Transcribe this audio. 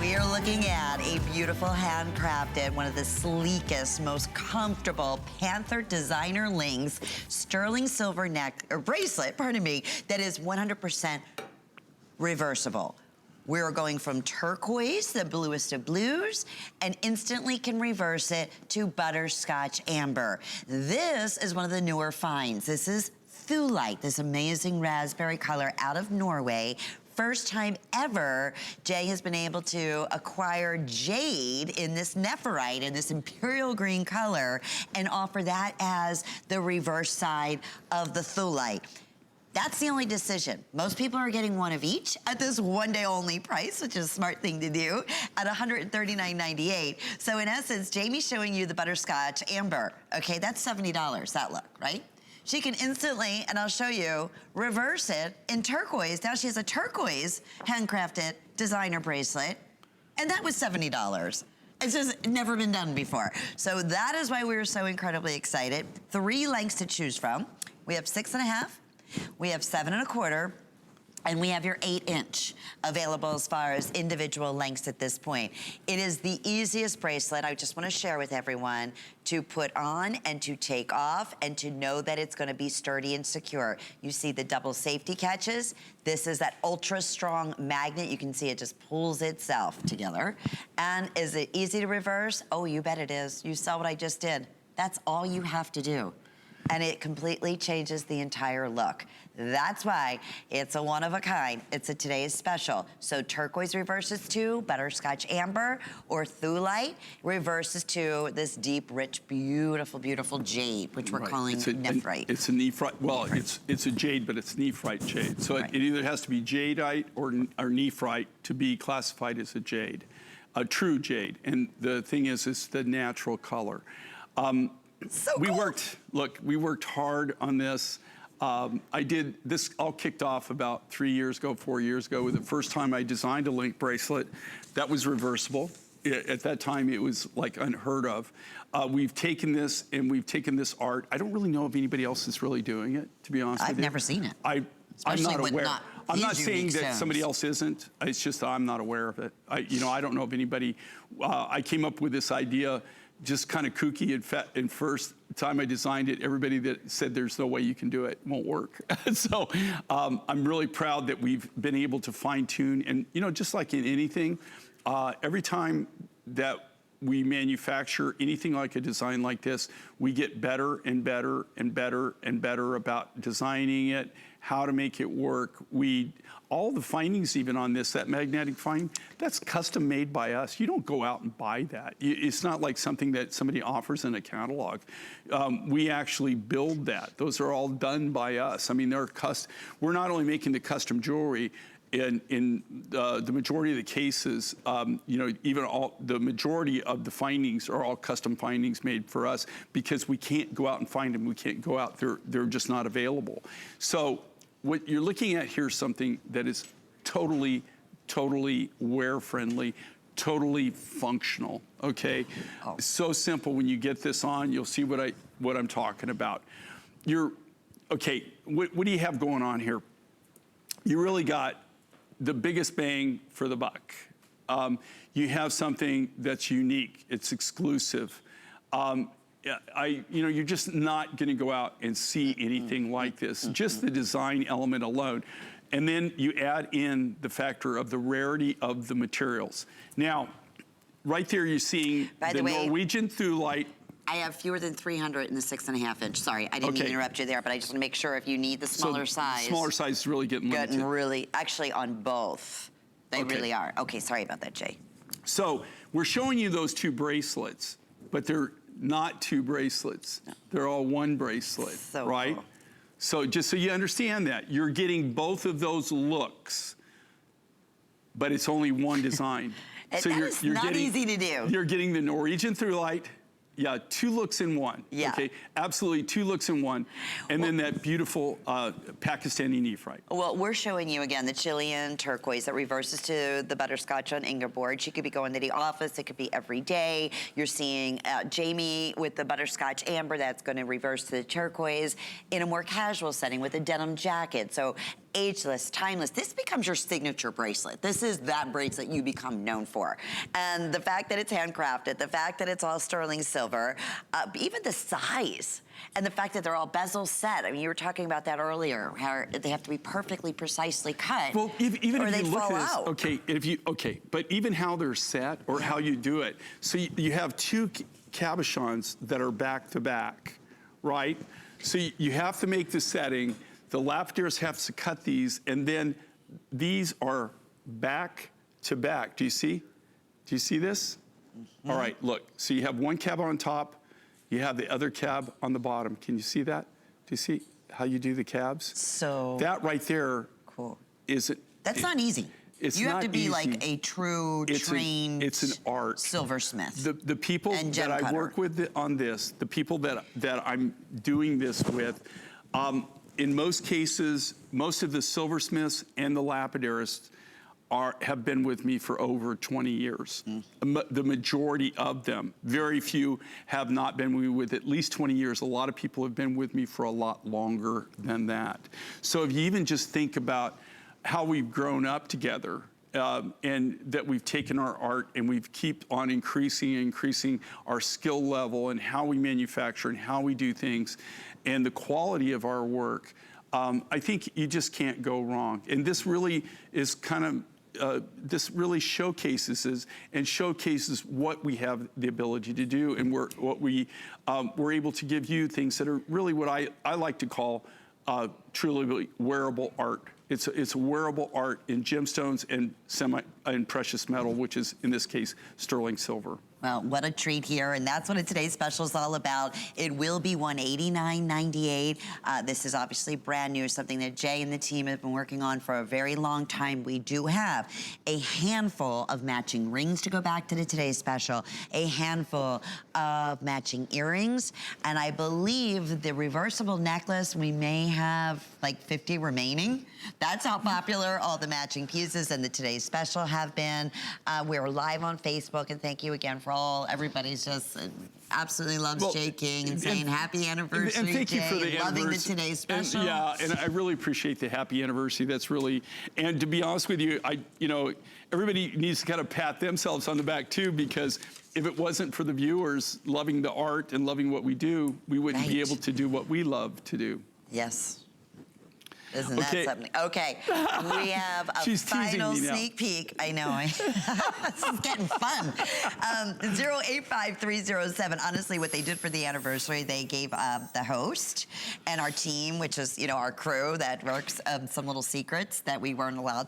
We are looking at a beautiful handcrafted, one of the sleekest, most comfortable Panther designer links, sterling silver neck, or bracelet, pardon me, that is 100% reversible. We're going from turquoise, the bluest of blues, and instantly can reverse it to butterscotch amber. This is one of the newer finds. This is Thulite, this amazing raspberry color out of Norway. First time ever, Jay has been able to acquire jade in this nephrite, in this imperial green color, and offer that as the reverse side of the Thulite. That's the only decision. Most people are getting one of each at this one-day only price, which is a smart thing to do, at $139.98. So in essence, Jamie's showing you the butterscotch amber. Okay, that's $70, that look, right? She can instantly, and I'll show you, reverse it in turquoise. Now she has a turquoise handcrafted designer bracelet, and that was $70. It's just never been done before. So that is why we were so incredibly excited. 3 lengths to choose from. We have 6.5, we have 7.25, and we have your 8-inch available as far as individual lengths at this point. It is the easiest bracelet, I just wanna share with everyone, to put on and to take off and to know that it's gonna be sturdy and secure. You see the double safety catches. This is that ultra strong magnet. You can see it just pulls itself together. And is it easy to reverse? Oh, you bet it is. You saw what I just did. That's all you have to do. And it completely changes the entire look. That's why it's a one of a kind. It's a today's special. So turquoise reverses to butterscotch amber, or Thulite reverses to this deep, rich, beautiful, beautiful jade, which we're calling nephrite. It's a nephrite. Well, it's a jade, but it's nephrite jade. So it either has to be jadeite or nephrite to be classified as a jade, a true jade. And the thing is, it's the natural color. So cool. We worked hard on this. I did this all kicked off about 3 years ago, 4 years ago, with the first time I designed a link bracelet that was reversible. At that time, it was like unheard of. We've taken this and we've taken this art. I don't really know if anybody else is really doing it, to be honest with you. I've never seen it. I'm not aware. I'm not saying that somebody else isn't. It's just I'm not aware of it. I don't know if anybody. I came up with this idea just kind of kooky and first time I designed it, everybody that said there's no way you can do it won't work. So I'm really proud that we've been able to fine tune, and just like in anything, every time that we manufacture anything like a design like this, we get better and better and better and better about designing it, how to make it work. All the findings even on this, that magnetic find, that's custom made by us. You don't go out and buy that. It's not like something that somebody offers in a catalog. We actually build that. Those are all done by us. I mean, we're not only making the custom jewelry, in the majority of the cases, even the majority of the findings are all custom findings made for us because we can't go out and find them. We can't go out, they're just not available. So what you're looking at here is something that is totally, totally wear-friendly, totally functional, okay? Oh. So simple. When you get this on, you'll see what I'm talking about. Okay, what do you have going on here? You really got the biggest bang for the buck. You have something that's unique, it's exclusive. You're just not gonna go out and see anything like this, just the design element alone. And then you add in the factor of the rarity of the materials. Now, right there you're seeing the Norwegian Thulite. I have fewer than 300 in the 6.5 inch. Sorry, I didn't mean to interrupt you there, but I just want to make sure if you need the smaller size. Smaller size is really getting limited. Actually on both, they really are. Okay, sorry about that, Jay. So we're showing you those 2 bracelets, but they're not 2 bracelets. No. They're all 1 bracelet, right? Cool. So just so you understand that, you're getting both of those looks, but it's only 1 design. So you're not easy to do. You're getting the Norwegian Thulite. Yeah, 2 looks in 1. Yeah. Okay, absolutely 2 looks in 1. And then that beautiful Pakistani nephrite. Well, we're showing you again the Chilean turquoise that reverses to the butterscotch on Ingeborg. She could be going to the office, it could be every day. You're seeing Jamie with the butterscotch amber that's gonna reverse to the turquoise in a more casual setting with a denim jacket. So ageless, timeless. This becomes your signature bracelet. This is that bracelet you become known for. And the fact that it's handcrafted, the fact that it's all sterling silver, even the size, and the fact that they're all bezel set. I mean, you were talking about that earlier, how they have to be perfectly, precisely cut, well, even or if they you look fall at this, out. but even how they're set or how you do it. So you have two cabochons that are back to back, right? So you have to make the setting. The lapidars have to cut these, and then these are back to back. Do you see? Do you see this? All right, look. So you have one cab on top. You have the other cab on the bottom. Can you see that? Do you see how you do the cabs? So that right there is it. That's not easy. You have to be like a true trained. It's an art. Silversmith. The people that I work with on this, the people that I'm doing this with, in most cases, most of the silversmiths and the lapidarists have been with me for over 20 years. The majority of them. Very few have not been with at least 20 years. A lot of people have been with me for a lot longer than that. So if you even just think about how we've grown up together, and that we've taken our art and we've keep on increasing our skill level and how we manufacture and how we do things and the quality of our work, I think you just can't go wrong. And this really is kind of this really showcases what we have the ability to do, and we're able to give you things that are really what I like to call truly wearable art. It's wearable art in gemstones and precious metal, which is in this case sterling silver. Well, what a treat here, and that's what today's special is all about. It will be $189.98. This is obviously brand new, something that Jay and the team have been working on for a very long time. We do have a handful of matching rings to go back to today's special, a handful of matching earrings, and I believe the reversible necklace, we may have like 50 remaining. That's how popular all the matching pieces and the today's special have been. We're live on Facebook, and thank you again for everybody's just absolutely loves Jay King and saying happy anniversary, and thank Jay, you for the and loving the today's special. And I really appreciate the happy anniversary. That's really, and to be honest with you, everybody needs to kind of pat themselves on the back too, because if it wasn't for the viewers loving the art and loving what we do, we wouldn't be able to do what we love to do. Yes. Isn't that something? Okay, we have a final sneak peek. I know, this is getting fun. 085307. Honestly, what they did for the anniversary, they gave the host and our team, which is our crew that works, some little secrets that we weren't allowed